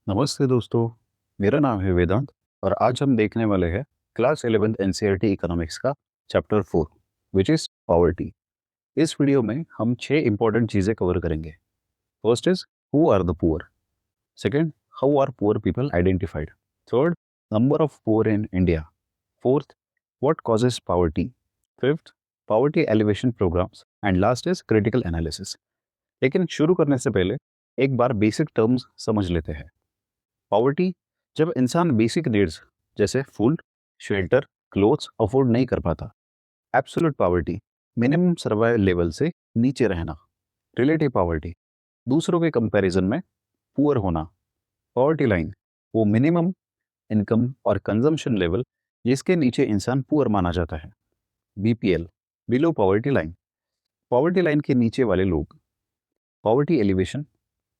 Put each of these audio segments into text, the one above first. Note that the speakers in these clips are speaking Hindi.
नमस्ते दोस्तों। मेरा नाम है वेदांत और आज हम देखने वाले हैं क्लास 11th एनसीईआरटी इकोनॉमिक्स का चैप्टर 4 विच इज़ पॉवर्टी। इस वीडियो में हम 6 इंपॉर्टेंट चीज़ें कवर करेंगे। First is who are the poor, second how are poor people identified, third number of poor in India, fourth what causes poverty, fifth poverty alleviation programmes and last is critical analysis. लेकिन शुरू करने से पहले एक बार बेसिक टर्म्स समझ लेते हैं। पॉवर्टी जब इंसान बेसिक नीड्स जैसे फूड, शेल्टर, क्लोथ्स अफोर्ड नहीं कर पाता। Absolute poverty minimum survival level से नीचे रहना। रिलेटिव पॉवर्टी दूसरों के कंपैरिजन में पुअर होना। पॉवर्टी लाइन वो मिनिमम इनकम और कंजम्पशन लेवल जिसके नीचे इंसान पुअर माना जाता है। BPL below poverty line, poverty line के नीचे वाले लोग। पॉवर्टी एलिवेशन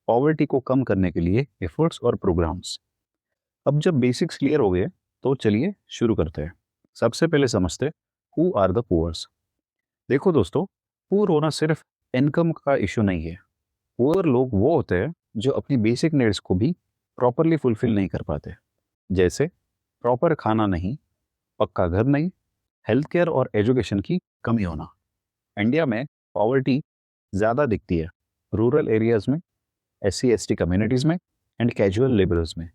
पॉवर्टी को कम करने के लिए एफर्ट्स और प्रोग्राम्स। अब जब बेसिक्स क्लियर हो गए तो चलिए शुरू करते हैं। सबसे पहले समझते हु आर द पुअर्स। देखो दोस्तों, पुअर होना सिर्फ इनकम का इशू नहीं है। पुअर लोग वो होते हैं जो अपनी बेसिक नीड्स को भी प्रॉपरली फुलफिल नहीं कर पाते, जैसे प्रॉपर खाना नहीं, पक्का घर नहीं, हेल्थ केयर और एजुकेशन की कमी होना। इंडिया में पॉवर्टी ज़्यादा दिखती है रूरल एरियाज में, SC ST कम्युनिटीज़ में एंड कैजुअल लेबर्स में।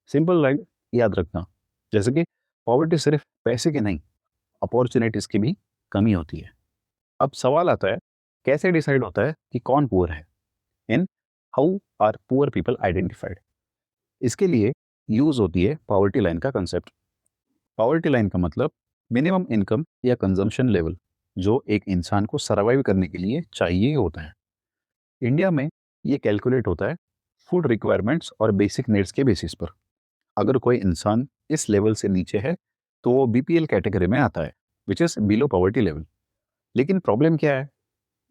सिंपल लाइन याद रखना, जैसे कि पॉवर्टी सिर्फ पैसे की नहीं, अपॉर्चुनिटीज की भी कमी होती है। अब सवाल आता है, कैसे डिसाइड होता है कि कौन पुअर है? In how are poor people identified. इसके लिए यूज होती है पॉवर्टी लाइन का कंसेप्ट। पॉवर्टी लाइन का मतलब मिनिमम इनकम या कंजम्पशन लेवल जो एक इंसान को सर्वाइव करने के लिए चाहिए होता है। इंडिया में ये कैलकुलेट होता है फूड रिक्वायरमेंट्स और बेसिक नीड्स के बेसिस पर। अगर कोई इंसान इस लेवल से नीचे है तो वो बीपीएल कैटेगरी में आता है, which is below poverty level. लेकिन प्रॉब्लम क्या है?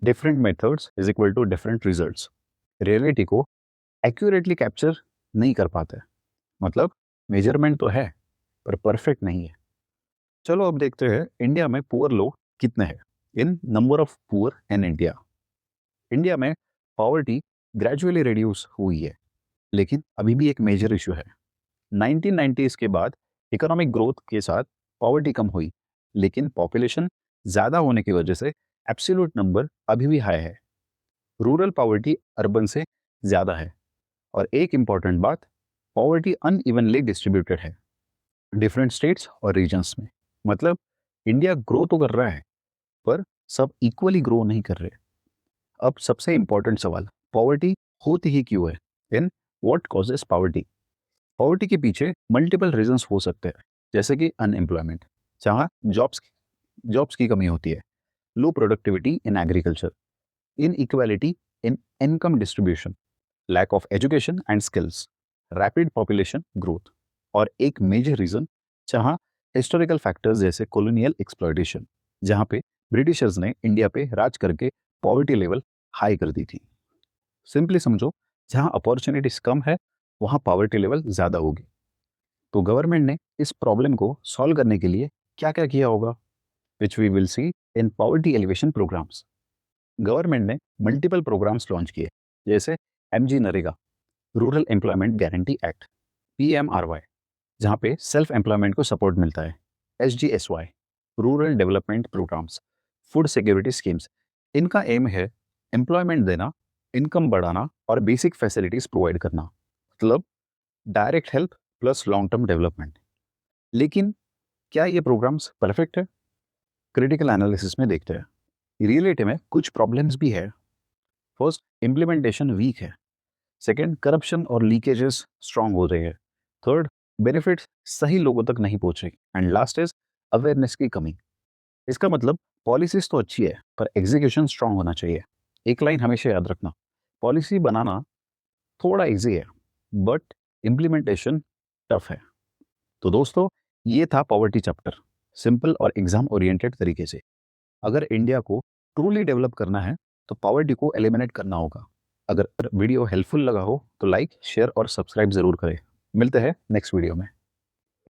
Different methods is equal to different results. Reality को एक्यूरेटली कैप्चर नहीं कर पाते। मतलब मेजरमेंट तो है पर परफेक्ट नहीं है। चलो अब देखते हैं इंडिया में पुअर लोग कितने हैं in number of poor in India. India में पॉवर्टी ग्रेजुअली रिड्यूस हुई है, लेकिन अभी भी एक मेजर इशू है। 1990s के बाद इकोनॉमिक ग्रोथ के साथ पॉवर्टी कम हुई, लेकिन पॉपुलेशन ज़्यादा होने की वजह से एब्सोल्यूट नंबर अभी भी हाई है। रूरल पॉवर्टी अर्बन से ज़्यादा है। और एक इम्पॉर्टेंट बात, पॉवर्टी अनइवनली डिस्ट्रीब्यूटेड है डिफरेंट स्टेट्स और रीजन्स में। मतलब इंडिया ग्रो तो कर रहा है पर सब इक्वली ग्रो नहीं कर रहे। अब सबसे इम्पॉर्टेंट सवाल, पॉवर्टी होती ही क्यों है? In what causes poverty. Poverty के पीछे मल्टीपल रीजंस हो सकते हैं, जैसे कि अनएम्प्लॉयमेंट, जहाँ जॉब्स की कमी होती है, low productivity in agriculture, inequality in income distribution, lack of education and skills, rapid population growth, और एक मेजर रीजन जहाँ हिस्टोरिकल फैक्टर्स जैसे कॉलोनियल एक्सप्लॉयटेशन, जहाँ पे ब्रिटिशर्स ने इंडिया पे राज करके पॉवर्टी लेवल हाई कर दी थी। सिंपली समझो, जहाँ अपॉर्चुनिटीज कम है वहाँ पॉवर्टी लेवल ज़्यादा होगी। तो गवर्नमेंट ने इस प्रॉब्लम को सॉल्व करने के लिए क्या क्या किया होगा, which we will see in poverty alleviation programmes. Government ने मल्टीपल प्रोग्राम्स लॉन्च किए, जैसे MG NREGA, rural employment guarantee act, PMRY, जहाँ पे सेल्फ एम्प्लॉयमेंट को सपोर्ट मिलता है, SGSY, rural development programmes, food security schemes. इनका एम है एम्प्लॉयमेंट देना, इनकम बढ़ाना और बेसिक फैसिलिटीज प्रोवाइड करना। मतलब direct help plus long term development. लेकिन क्या ये प्रोग्राम्स परफेक्ट है? क्रिटिकल एनालिसिस में देखते हैं। रियलिटी में कुछ प्रॉब्लम्स भी है। फर्स्ट, इम्प्लीमेंटेशन वीक है। सेकंड, करप्शन और लीकेजेस स्ट्रांग हो रहे हैं। थर्ड, बेनिफिट्स सही लोगों तक नहीं पहुंच रही। एंड लास्ट इज अवेयरनेस की कमी। इसका मतलब पॉलिसीज तो अच्छी है पर एग्जीक्यूशन स्ट्रांग होना चाहिए। एक लाइन हमेशा याद रखना, पॉलिसी बनाना थोड़ा इजी है बट इम्प्लीमेंटेशन टफ है। तो दोस्तों, ये था पॉवर्टी चैप्टर, सिंपल और एग्जाम ओरिएंटेड तरीके से। अगर इंडिया को ट्रूली डेवलप करना है तो पॉवर्टी को एलिमिनेट करना होगा। अगर वीडियो हेल्पफुल लगा हो तो लाइक, शेयर और सब्सक्राइब जरूर करें। मिलते हैं नेक्स्ट वीडियो में।